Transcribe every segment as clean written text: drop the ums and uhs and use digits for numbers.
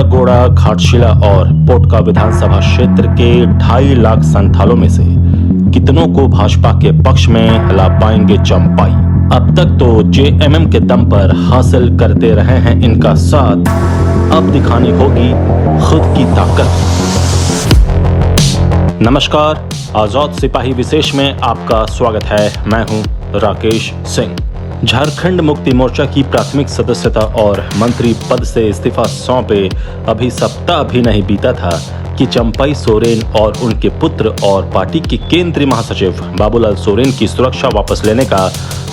बहरागोड़ा, घाटशिला और पोटका विधानसभा क्षेत्र के 2.5 लाख संथालों में से कितनों को भाजपा के पक्ष में ला पाएंगे चंपाई। अब तक तो जेएमएम के दम पर हासिल करते रहे हैं इनका साथ, अब दिखानी होगी खुद की ताकत। नमस्कार, आजाद सिपाही विशेष में आपका स्वागत है। मैं हूं राकेश सिंह। झारखंड मुक्ति मोर्चा की प्राथमिक सदस्यता और मंत्री पद से इस्तीफा सौंपे अभी सप्ताह भी नहीं बीता था कि चंपाई सोरेन और उनके पुत्र और पार्टी के केंद्रीय महासचिव बाबूलाल सोरेन की सुरक्षा वापस लेने का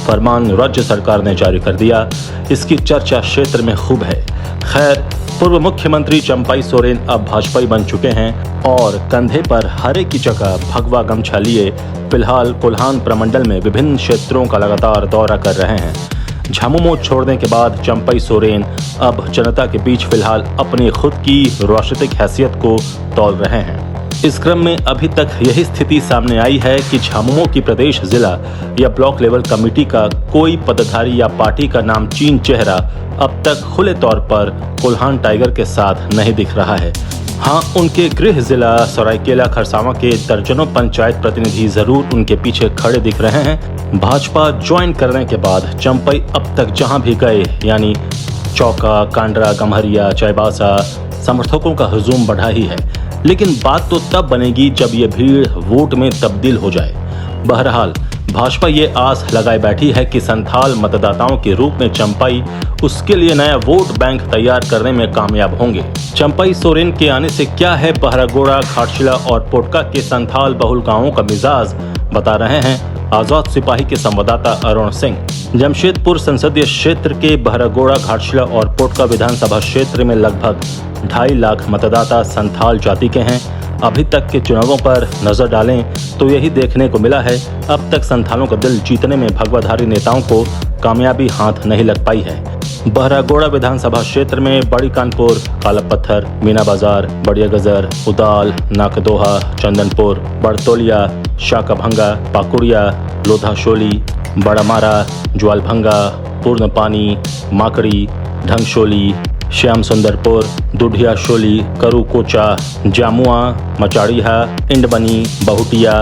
फरमान राज्य सरकार ने जारी कर दिया। इसकी चर्चा क्षेत्र में खूब है। खैर, पूर्व मुख्यमंत्री चंपाई सोरेन अब भाजपाई बन चुके हैं और कंधे पर हरे की जगह भगवा गमछा लिए फिलहाल कोल्हान प्रमंडल में विभिन्न क्षेत्रों का लगातार दौरा कर रहे हैं। झामुमो छोड़ने के बाद चंपाई सोरेन अब जनता के बीच फिलहाल अपनी खुद की राजनीतिक हैसियत को तौल रहे हैं। इस क्रम में अभी तक यही स्थिति सामने आई है कि झामुमो की प्रदेश, जिला या ब्लॉक लेवल कमेटी का कोई पदाधिकारी या पार्टी का नामचीन चेहरा अब तक खुले तौर पर कोल्हान टाइगर के साथ नहीं दिख रहा है। हाँ, उनके गृह जिला सरायकेला खरसावां के दर्जनों पंचायत प्रतिनिधि जरूर उनके पीछे खड़े दिख रहे हैं। भाजपा ज्वाइन करने के बाद चंपाई अब तक जहां भी गए, यानी चौका, कांडरा, गम्हरिया, चाईबासा, समर्थकों का हुजूम बढ़ा ही है। लेकिन बात तो तब बनेगी जब ये भीड़ वोट में तब्दील हो जाए। बहरहाल, भाजपा ये आस लगाए बैठी है कि संथाल मतदाताओं के रूप में चंपाई उसके लिए नया वोट बैंक तैयार करने में कामयाब होंगे। चंपाई सोरेन के आने से क्या है बहरागोड़ा, घाटशिला और पोटका के संथाल बहुल गांवों का मिजाज, बता रहे हैं आजाद सिपाही के संवाददाता अरुण सिंह। जमशेदपुर संसदीय क्षेत्र के बहरागोड़ा, घाटशिला और पोटका विधानसभा क्षेत्र में लगभग 2.5 लाख मतदाता संथाल जाति के हैं। अभी तक के चुनावों पर नजर डालें तो यही देखने को मिला है, अब तक संथालों का दिल जीतने में भगवाधारी नेताओं को कामयाबी हाथ नहीं लग पाई है। बहरागोड़ा विधानसभा क्षेत्र में बड़ी कानपुर, काला पत्थर, मीना बाजार, बढ़िया गजर, उदाल, नाकदोहा, चंदनपुर, बड़तोलिया, शाकाभंगा, पाकुड़िया, लोधाशोली, बड़ामारा, ज्वालभंगा, पूर्णपानी, माकड़ी, ढंगशोली, श्याम सुंदरपुर, दुधिया शोली, करूकोचा, जामुआ, मचाड़िया, इंडबनी, बहुटिया,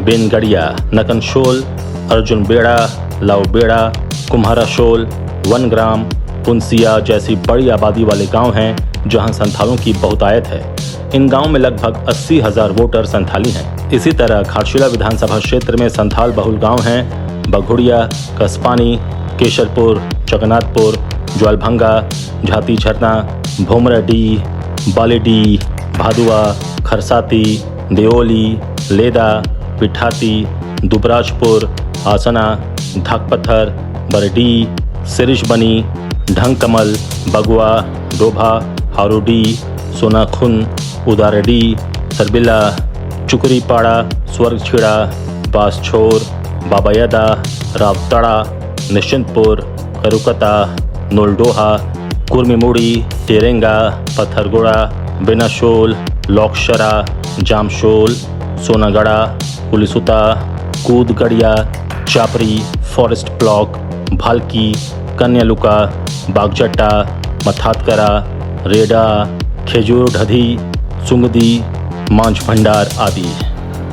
बेनगड़िया, नकनशोल, अर्जुन बेड़ा, लाव बेड़ा, कुम्हारा शोल, वनग्राम, पुंसिया जैसी बड़ी आबादी वाले गांव हैं जहां संथालों की बहुतायत है। इन गांव में लगभग 80,000 वोटर संथाली हैं। इसी तरह घाटशिला विधानसभा क्षेत्र में संथाल बहुल गांव हैं बघुड़िया, कसपानी, केशरपुर, जगन्नाथपुर, ज्वालभंगा, झाती झरना, भोमराडी, बालेडी, भादुआ, खरसाती, देओली, लेदा, पिठाती, दुबराजपुर, आसना, धाकपत्थर, बरडी, सिरिशबनी, ढंगकमल, बगुआ, डोभा, हारूडी, सोनाखुन, उदारडी, सरबिला, चुकरीपाड़ा, स्वर्गछिड़ा, बासछोर, बाबायदा, रावतड़ा, निश्चिंतपुर, करुकता, नोलडोहा, कुर्मीमुड़ी, टेरेंगा, पत्थरगोड़ा, बेनाशोल, लोकशरा, जामशोल, सोनागड़ा, पुलिसुता, कूदगड़िया, चापरी, फॉरेस्ट ब्लॉक, भालकी, कन्यालुका, बागजट्टा, मथातकरा, रेडा, खेजूर ढधी, सुंगदी, मांझ भंडार आदि।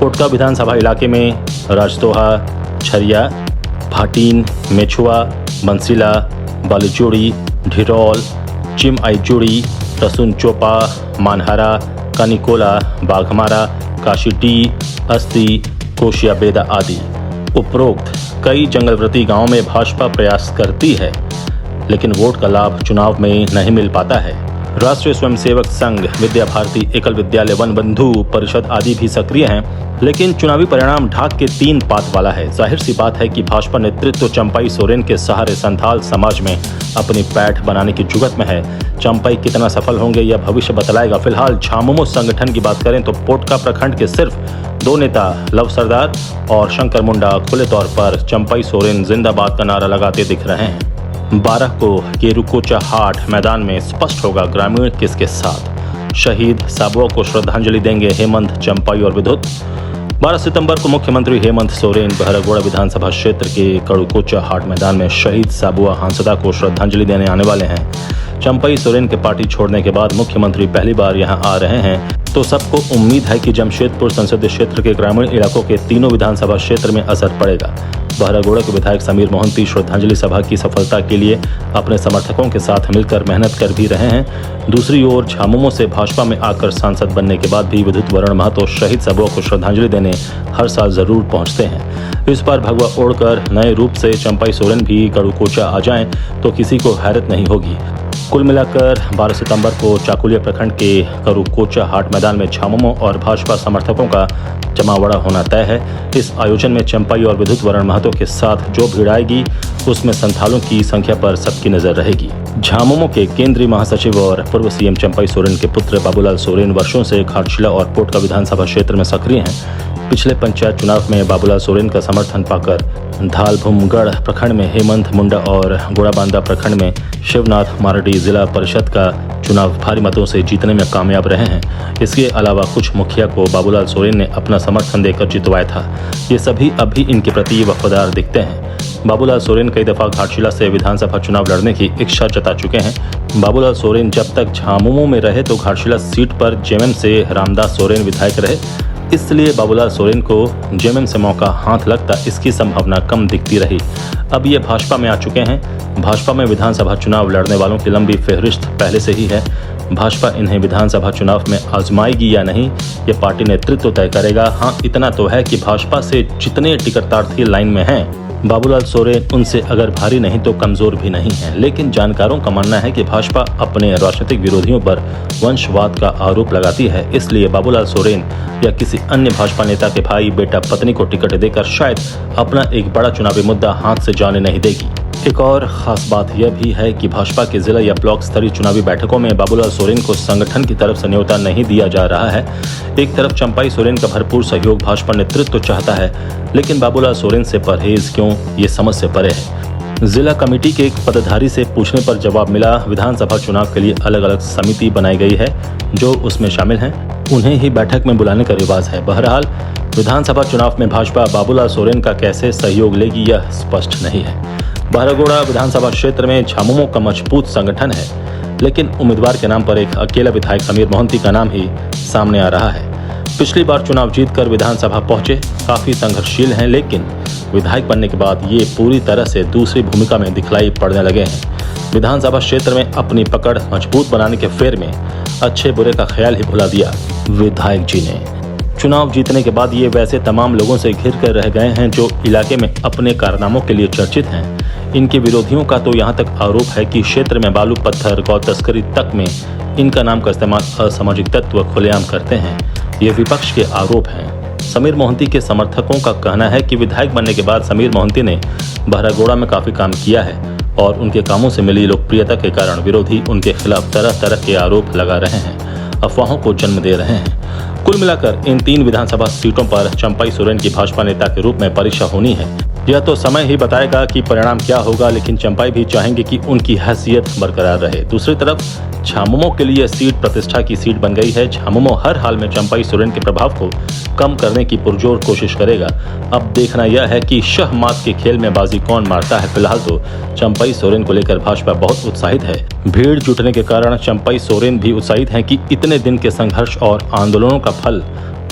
पोटका विधानसभा इलाके में राजदोहा, छरिया, भाटीन, मेछुआ, बंसीला, बालीचोड़ी, ढिरौल, चिमआईचोड़ी, रसुन चोपा, मानहारा, कनिकोला, बाघमारा, काशीटी, अस्ती, कोशिया बेदा आदि। उपरोक्त कई जंगलव्रती गांवों में भाजपा प्रयास करती है, लेकिन वोट का लाभ चुनाव में नहीं मिल पाता है। राष्ट्रीय स्वयंसेवक संघ, विद्या भारती, एकल विद्यालय, वन बंधु परिषद आदि भी सक्रिय हैं, लेकिन चुनावी परिणाम ढाक के 3 पात वाला है। जाहिर सी बात है कि भाजपा नेतृत्व चंपाई सोरेन के सहारे संथाल समाज में अपनी पैठ बनाने की जुगत में है। चंपाई कितना सफल होंगे यह भविष्य बतलाएगा। फिलहाल झामुमो संगठन की बात करें तो पोटका प्रखंड के सिर्फ 2 नेता लव सरदार और शंकर मुंडा खुले तौर पर चंपाई सोरेन जिंदाबाद का नारा लगाते दिख रहे हैं। 12 को केरुकोचा हाट मैदान में स्पष्ट होगा ग्रामीण किसके साथ। शहीद साबुआ को श्रद्धांजलि देंगे हेमंत, चंपाई और विद्युत। 12 सितंबर को मुख्यमंत्री हेमंत सोरेन बहरागोड़ा विधानसभा क्षेत्र के कड़ुकोचा हाट मैदान में शहीद साबुआ हांसदा को श्रद्धांजलि देने आने वाले हैं। चंपई सोरेन के पार्टी छोड़ने के बाद मुख्यमंत्री पहली बार यहां आ रहे हैं, तो सबको उम्मीद है कि जमशेदपुर संसदीय क्षेत्र के ग्रामीण इलाकों के तीनों विधानसभा क्षेत्र में असर पड़ेगा। बहरागोड़ा के विधायक समीर मोहंती श्रद्धांजलि सभा की सफलता के लिए अपने समर्थकों के साथ मिलकर मेहनत कर भी रहे हैं। दूसरी ओर झामुमो से भाजपा में आकर सांसद बनने के बाद भी विद्युत वरण महतो शहीद सबों को श्रद्धांजलि देने हर साल जरूर पहुंचते हैं। इस बार भगवा ओढ़कर नए रूप से चंपई सोरेन भी कड़ूकोचा आ जाएं तो किसी को हैरत नहीं होगी। कुल मिलाकर 12 सितंबर को चाकुलिया प्रखंड के कड़ूकोचा हाट मैदान में झामुमो और भाजपा समर्थकों का जमावड़ा होना तय है। इस आयोजन में चंपई और विद्युत वरण महतो के साथ जो भीड़ आएगी उसमें संथालों की संख्या पर सबकी नजर रहेगी। झामुमो के केंद्रीय महासचिव और पूर्व सीएम चंपई सोरेन के पुत्र बाबूलाल सोरेन वर्षों से घाटशिला और पोटका विधानसभा क्षेत्र में सक्रिय हैं। पिछले पंचायत चुनाव में बाबूलाल सोरेन का समर्थन पाकर धालभूमगढ़ प्रखंड में हेमंत मुंडा और गोड़ाबांदा प्रखंड में शिवनाथ मारडी जिला परिषद का चुनाव भारी मतों से जीतने में कामयाब रहे हैं। इसके अलावा कुछ मुखिया को बाबूलाल सोरेन ने अपना समर्थन देकर जितवाया था। ये सभी अभी इनके प्रति वफादार दिखते हैं। बाबूलाल सोरेन कई दफा घाटशिला से विधानसभा चुनाव लड़ने की इच्छा जता चुके हैं। बाबूलाल सोरेन जब तक झामुमो में रहे तो घाटशिला सीट पर जेएमएम से रामदास सोरेन विधायक रहे, इसलिए बाबूलाल सोरेन को जेएमएम से मौका हाथ लगता इसकी संभावना कम दिखती रही। अब ये भाजपा में आ चुके हैं। भाजपा में विधानसभा चुनाव लड़ने वालों की लंबी फहरिस्त पहले से ही है। भाजपा इन्हें विधानसभा चुनाव में आजमाएगी या नहीं, ये पार्टी नेतृत्व तय करेगा। हाँ, इतना तो है कि भाजपा से जितने टिकटदार लाइन में हैं, बाबूलाल सोरेन उनसे अगर भारी नहीं तो कमजोर भी नहीं है। लेकिन जानकारों का मानना है कि भाजपा अपने राजनीतिक विरोधियों पर वंशवाद का आरोप लगाती है, इसलिए बाबूलाल सोरेन या किसी अन्य भाजपा नेता के भाई बेटा पत्नी को टिकट देकर शायद अपना एक बड़ा चुनावी मुद्दा हाथ से जाने नहीं देगी। एक और खास बात यह भी है कि भाजपा के जिला या ब्लॉक स्तरीय चुनावी बैठकों में बाबूलाल सोरेन को संगठन की तरफ से न्योता नहीं दिया जा रहा है। एक तरफ चंपई सोरेन का भरपूर सहयोग भाजपा नेतृत्व चाहता है, लेकिन बाबूलाल सोरेन से परहेज क्यों, ये समझ से परे है। जिला कमेटी के एक पदाधिकारी से पूछने पर जवाब मिला, विधानसभा चुनाव के लिए अलग अलग समिति बनाई गई है, जो उसमें शामिल हैं उन्हें ही बैठक में बुलाने का रिवाज है। बहरहाल विधानसभा चुनाव में भाजपा बाबूलाल सोरेन का कैसे सहयोग लेगी यह स्पष्ट नहीं है। बहरागोड़ा विधानसभा क्षेत्र में झामुमो का मजबूत संगठन है, लेकिन उम्मीदवार के नाम पर एक अकेला विधायक समीर मोहंती का नाम ही सामने आ रहा है। पिछली बार चुनाव जीतकर विधानसभा पहुंचे, काफी संघर्षशील हैं, लेकिन विधायक बनने के बाद ये पूरी तरह से दूसरी भूमिका में दिखलाई पड़ने लगे हैं। विधानसभा क्षेत्र में अपनी पकड़ मजबूत बनाने के फेर में अच्छे बुरे का ख्याल ही भुला दिया विधायक जी ने। चुनाव जीतने के बाद ये वैसे तमाम लोगों से घिर कर रह गए हैं जो इलाके में अपने कारनामों के लिए चर्चित हैं। इनके विरोधियों का तो यहाँ तक आरोप है कि क्षेत्र में बालू पत्थर गौ तस्करी तक में इनका नाम का इस्तेमाल असामाजिक तत्व खुलेआम करते हैं। ये विपक्ष के आरोप हैं। समीर मोहंती के समर्थकों का कहना है कि विधायक बनने के बाद समीर मोहंती ने बहरागोड़ा में काफी काम किया है और उनके कामों से मिली लोकप्रियता के कारण विरोधी उनके खिलाफ तरह तरह के आरोप लगा रहे हैं, अफवाहों को जन्म दे रहे हैं। कुल मिलाकर इन 3 विधानसभा सीटों पर चंपई सोरेन की भाजपा नेता के रूप में परीक्षा होनी है। यह तो समय ही बताएगा कि परिणाम क्या होगा, लेकिन चंपई भी चाहेंगे कि उनकी हैसियत बरकरार रहे। दूसरी तरफ झामुमो के लिए सीट प्रतिष्ठा की सीट बन गई है। झामुमो हर हाल में चंपई सोरेन के प्रभाव को कम करने की पुरजोर कोशिश करेगा। अब देखना यह है कि शह मात के खेल में बाजी कौन मारता है। फिलहाल तो चंपई सोरेन को लेकर भाजपा बहुत उत्साहित है। भीड़ जुटने के कारण चंपई सोरेन भी उत्साहित हैं कि इतने दिन के संघर्ष और आंदोलनों का फल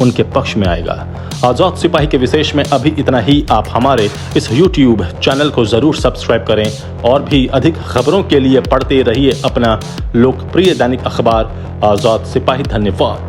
उनके पक्ष में आएगा। आजाद सिपाही के विशेष में अभी इतना ही। आप हमारे इस YouTube चैनल को जरूर सब्सक्राइब करें और भी अधिक खबरों के लिए पढ़ते रहिए अपना लोकप्रिय दैनिक अखबार आजाद सिपाही। धन्यवाद।